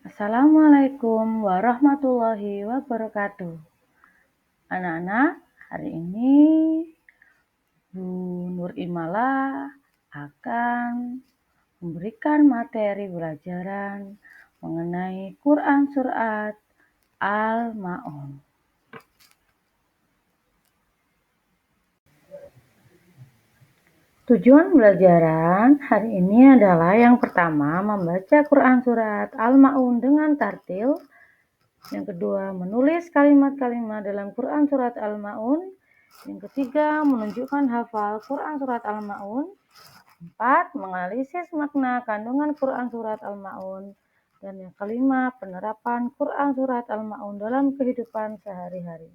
Assalamualaikum warahmatullahi wabarakatuh. Anak-anak, hari ini Bu Nur Imala akan memberikan materi pelajaran mengenai Quran Surat Al-Ma'un. Tujuan pembelajaran hari ini adalah yang pertama, membaca Quran Surat Al-Ma'un dengan tartil. Yang kedua, menulis kalimat-kalimat dalam Quran Surat Al-Ma'un. Yang ketiga, menunjukkan hafal Quran Surat Al-Ma'un. 4. Menganalisis makna kandungan Quran Surat Al-Ma'un. Dan yang kelima, penerapan Quran Surat Al-Ma'un dalam kehidupan sehari-hari.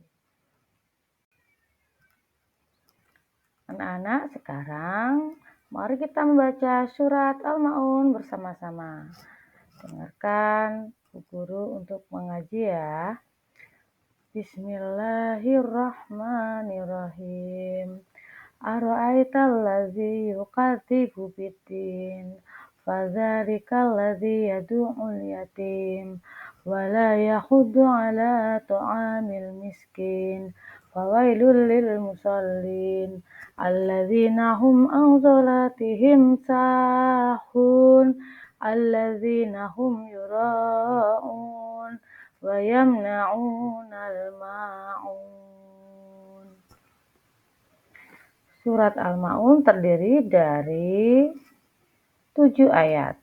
Anak-anak, sekarang mari kita membaca surat Al-Ma'un bersama-sama. Dengarkan Bu Guru untuk mengaji ya. Bismillahirrahmanirrahim. Ara'aital ladzi yukadzibu biddin, fadzalika ladzi yad'ul yatim wa la yahuddu 'ala ta'amil miskin, fawailul lil musallin alladzina hum an shalatihim sahun alladzina hum yura'un wa yamna'unal ma'un. Surat Al-Ma'un terdiri dari 7 ayat.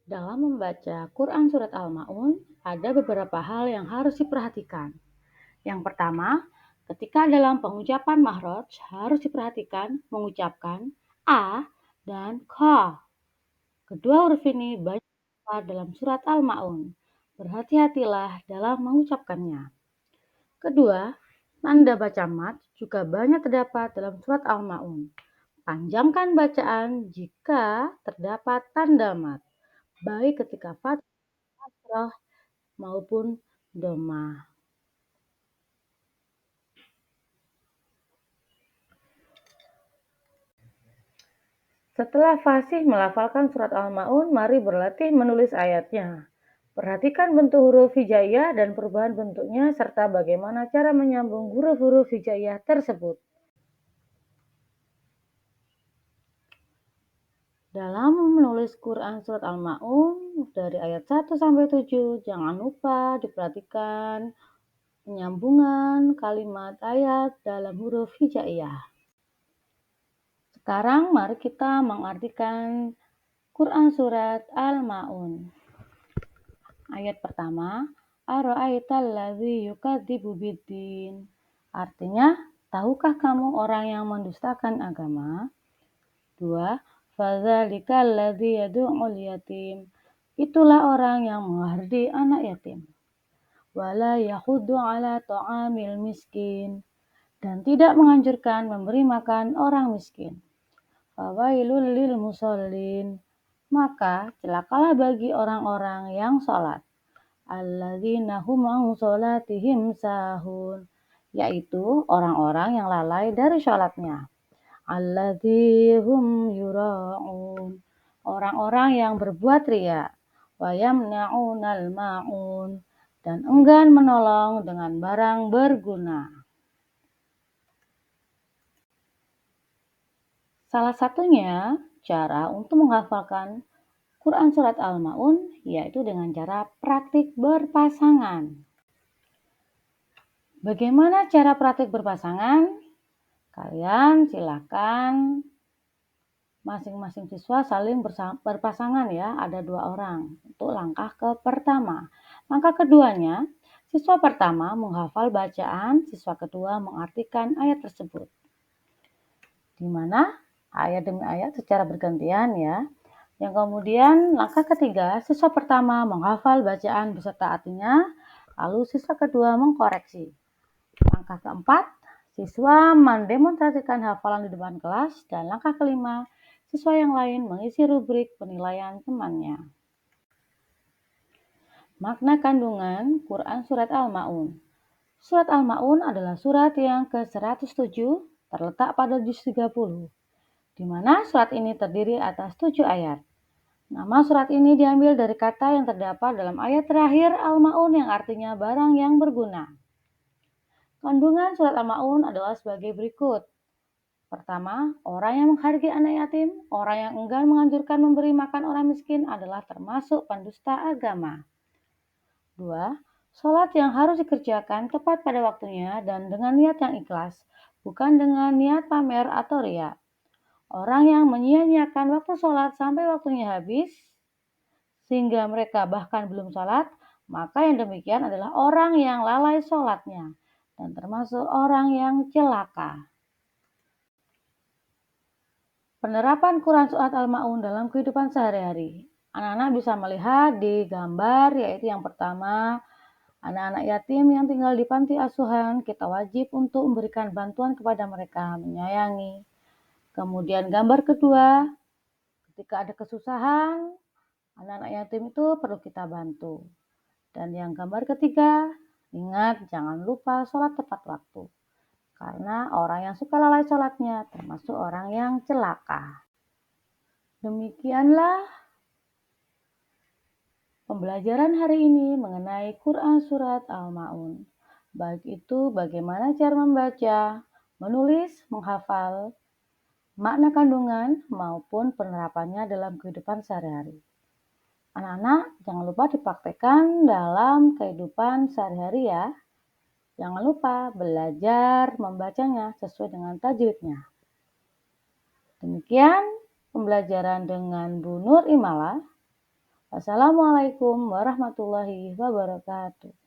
Dalam membaca Quran Surat Al-Ma'un, ada beberapa hal yang harus diperhatikan. Yang pertama, ketika dalam pengucapan makhraj harus diperhatikan mengucapkan A dan Kha. Kedua huruf ini banyak dalam Surat Al-Ma'un. Berhati-hatilah dalam mengucapkannya. Kedua, tanda baca mat juga banyak terdapat dalam Surat Al-Ma'un. Panjangkan bacaan jika terdapat tanda mat, baik ketika fathah maupun dhammah. Setelah fasih melafalkan Surat Al-Ma'un, mari berlatih menulis ayatnya. Perhatikan bentuk huruf hijaiyah dan perubahan bentuknya, serta bagaimana cara menyambung huruf-huruf hijaiyah tersebut. Dalam menulis Quran Surat Al-Ma'un dari ayat 1 sampai 7, jangan lupa diperhatikan penyambungan kalimat ayat dalam huruf hijaiyah. Sekarang mari kita mengartikan Quran Surat Al-Ma'un. Ayat pertama, Ara'aital ladzi yukadzibu biddin. Artinya, tahukah kamu orang yang mendustakan agama? 2. Fadzalika alladzi yad'ul yatim. Itulah orang yang menghardi anak yatim. Wala yahuddu 'ala ta'amil miskin. Dan tidak menganjurkan memberi makan orang miskin. Fawailul lil musallin. Maka celakalah bagi orang-orang yang sholat. Alladzina hum an sholatihim sahun. Yaitu orang-orang yang lalai dari sholatnya. Alladzihum yura'un. Orang-orang yang berbuat riya. Wa yamna'unal ma'un. Dan enggan menolong dengan barang berguna. Salah satunya cara untuk menghafalkan Quran Surat Al-Ma'un yaitu dengan cara praktik berpasangan. Bagaimana cara praktik berpasangan? Kalian silakan masing-masing siswa saling berpasangan ya, ada 2 orang untuk langkah pertama. Langkah keduanya, siswa pertama menghafal bacaan, siswa kedua mengartikan ayat tersebut. Di mana ayat demi ayat secara bergantian ya. Yang kemudian langkah ketiga, siswa pertama menghafal bacaan beserta artinya, lalu siswa kedua mengkoreksi. Langkah keempat, siswa mendemonstrasikan hafalan di depan kelas. Dan langkah kelima, siswa yang lain mengisi rubrik penilaian temannya. Makna kandungan Quran Surat Al-Ma'un. Surat Al-Ma'un adalah surat yang ke-107, terletak pada juz 30, di mana surat ini terdiri atas 7 ayat. Nama surat ini diambil dari kata yang terdapat dalam ayat terakhir Al-Ma'un yang artinya barang yang berguna. Kandungan surat Al-Ma'un adalah sebagai berikut. Pertama, orang yang menghargai anak yatim, orang yang enggan menganjurkan memberi makan orang miskin adalah termasuk pendusta agama. 2. Sholat yang harus dikerjakan tepat pada waktunya dan dengan niat yang ikhlas, bukan dengan niat pamer atau riya. Orang yang menyia-nyiakan waktu sholat sampai waktunya habis, sehingga mereka bahkan belum sholat, maka yang demikian adalah orang yang lalai sholatnya dan termasuk orang yang celaka. Penerapan Quran Surat Al-Ma'un dalam kehidupan sehari-hari. Anak-anak bisa melihat di gambar, yaitu yang pertama, anak-anak yatim yang tinggal di panti asuhan, kita wajib untuk memberikan bantuan kepada mereka, menyayangi. Kemudian gambar kedua, ketika ada kesusahan, anak-anak yatim itu perlu kita bantu. Dan yang gambar ketiga, ingat jangan lupa sholat tepat waktu. Karena orang yang suka lalai sholatnya termasuk orang yang celaka. Demikianlah pembelajaran hari ini mengenai Quran Surat Al-Ma'un. Baik itu bagaimana cara membaca, menulis, menghafal, makna kandungan, maupun penerapannya dalam kehidupan sehari-hari. Anak-anak, jangan lupa dipraktekkan dalam kehidupan sehari-hari ya. Jangan lupa belajar membacanya sesuai dengan tajwidnya. Demikian pembelajaran dengan Bu Nur Imala. Wassalamualaikum warahmatullahi wabarakatuh.